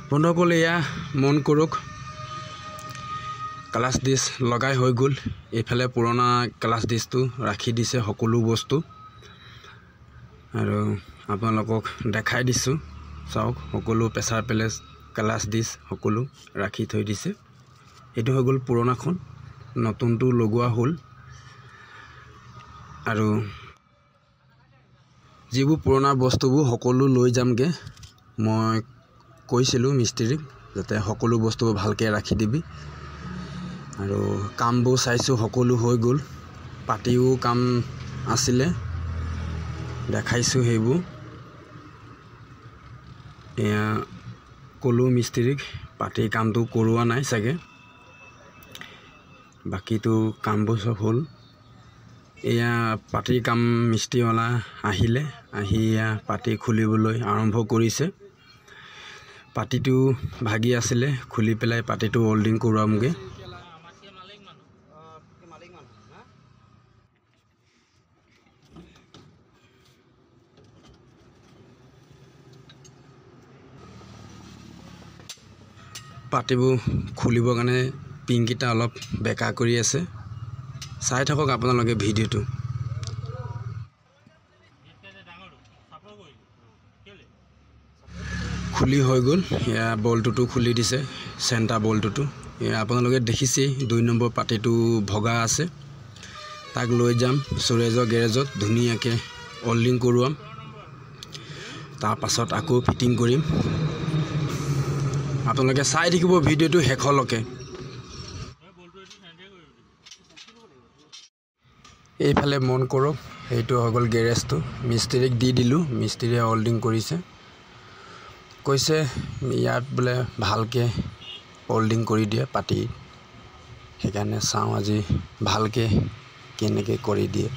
বন্ধুসকল এয়া মন কৰক ক্লাছ ডিছ লগাই হৈ গ'ল এইফালে পুৰণা ক্লাছ ডিছটো ৰাখি দিছে সকলো বস্তু আৰু আপোনালোকক দেখাই দিছো চাওক সকলো প্ৰেছাৰ প্লেট ক্লাছ ডিছ সকলো ৰাখি থৈ দিছে এটো হৈ গ'ল পুৰণাখন নতুনটো লগোৱা হ'ল আৰু যিবোৰ পুৰণা বস্তুবোৰ সকলো লৈ যামগে মই কৈছিলো মিস্ত্ৰীক যাতে সকলো বস্তু ভালকে ৰাখি দিবি আৰু কামবোৰ চাইছো সকলো হৈ গ'ল পাটিও কাম আছিলে দেখাইছো হেইবোৰ এয়া কলো মিস্ত্ৰীক পাটি কামটো কৰোৱা নাই সাগে বাকিটো কামবোৰ সব হ'ল এয়া পাটি কাম মিস্ত্ৰীওয়ালা আহিলে আহিয়া পাটি খুলিবলৈ আৰম্ভ কৰিছে পাটিটো ভাগি আছিলে খুলি পেলাই পাটিটো হোল্ডিং কৰামগে পাটিবোৰ খুলিবৰ কাৰণে পিংকিটা অলপ বেকা কৰি আছে চাই থাকক আপোনালোকে ভিডিওটো খুলি হৈ গ'ল ইয়া বলটোটো খুলি দিছে সেন্টাৰ বলটোটো ইয়া আপোনালোকে দেখিছে 2 নম্বৰ পাটিটো ভগা আছে তাক লৈ যাম সুৰেজৰ গেৰেজত ধুনিয়াকে হোল্ডিং কৰোৱাম তাৰ পাছত আকৌ ফিটিং কৰিম আপোনালোকে চাই থাকিব ভিডিওটো হেখলকে এইফালে মন কৰক এইটো হৈ গ'ল গেৰেজটো মিস্ত্ৰীক দি দিলো মিস্ত্ৰীয়ে হোল্ডিং কৰিছে কৈছে ইয়াত বলে ভালকে হোল্ডিং কৰি দিয়ে পাটি হেকানে চাও আজি ভালকে কেনেকে কৰি দিয়ে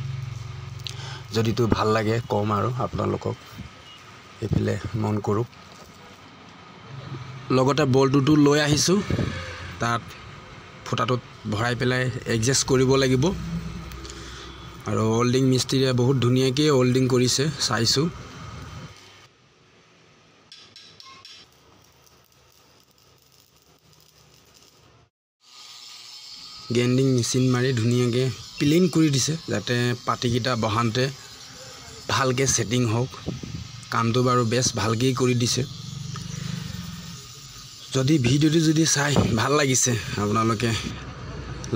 যদি তো ভাল লাগে কম আৰু আপোনালোকক এইফালে মন কৰক লগতে বলটোটো লৈ আহিছো তাত ফুটাটোত ভৰাই পেলাই এডজাস্ট কৰিব লাগিব আৰু হোল্ডিং মিস্ত্ৰীয়ে বহুত ধুনিয়াকে হোল্ডিং কৰিছে চাইছো গেন্ডিং মেচিন মাৰি ধুনিয়াকে প্লেন কৰি দিছে যাতে পাটিকিটা বহানতে ভালকে সেটিং হোক কামটো বাৰু বেছ ভালকে কৰি দিছে যদি ভিডিওটো যদি চাই ভাল লাগিছে আপোনালোকে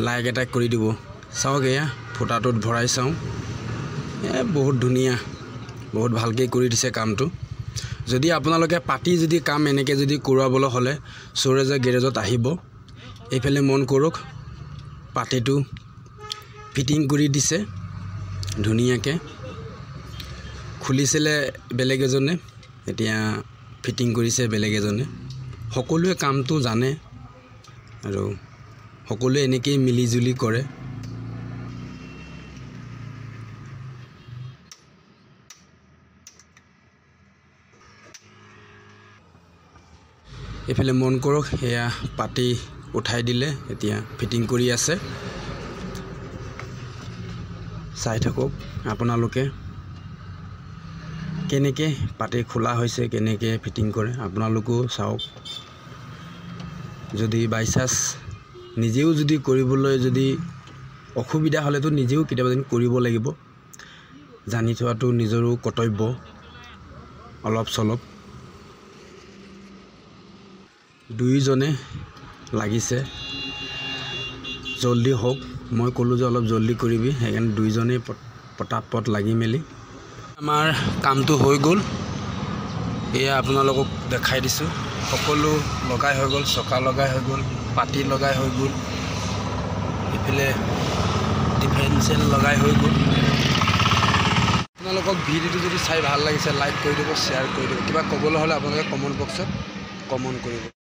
লাইক এটা কৰি দিব চাওক এয়া ফুটাটোত ভৰাই চাও বহুত ধুনিয়া বহুত ভালকে কৰি দিছে কামটো যদি আপোনালোকে পাটি যদি কাম এনেকে যদি কৰাবলৈ হলে সুৰেজৰ গেৰেজত আহিব এইফালে মন কৰক পাটিটো ফিটিং কৰি দিছে ধুনিয়াকে খুলিছিলে বেলেগ এজনে এতিয়া ফিটিং কৰিছে বেলেগ এজনে সকলোৱে কামটো জানে আৰু সকলোৱে এনেকৈ মিলি জুলি কৰে এইফালে মন কৰক এয়া পাটি উঠাই দিলে এতিয়া ফিটিং কৰি আছে চাই থাকক আপোনালোকে কেনেকে পাটি খোলা হৈছে কেনেকে ফিটিং কৰে আপোনালোকো চাওক যদি বাইচাস নিজেও যদি কৰিবলৈ যদি অসুবিধা হলে তো নিজেও কিবা দিন কৰিব লাগিব জানি থোৱাটো নিজৰো কৰ্তব্য অলপ চলপ দুইজনে লাগিছে জলদি হোক মই কলো যে অলপ জলদি কৰিবি হেকাৰণে দুইজনে পটাপট লাগি মেলি আমাৰ কামটো হৈ গ'ল এয়া আপোনালোকক দেখাই দিছো সকলো লগাই হৈ গ'ল চকা লগাই হৈ গ'ল পাটি লগাই হৈ গ'ল ইফালে ডিফেন্সেল লগাই হৈ গ'ল আপোনালোকক ভিডিওটো যদি চাই ভাল লাগিছে লাইক কৰি দিব শ্বেয়াৰ কৰি দিব কিবা ক'বলৈ হলে আপোনালোকে কমেন্ট বক্সত কমেন্ট কৰিব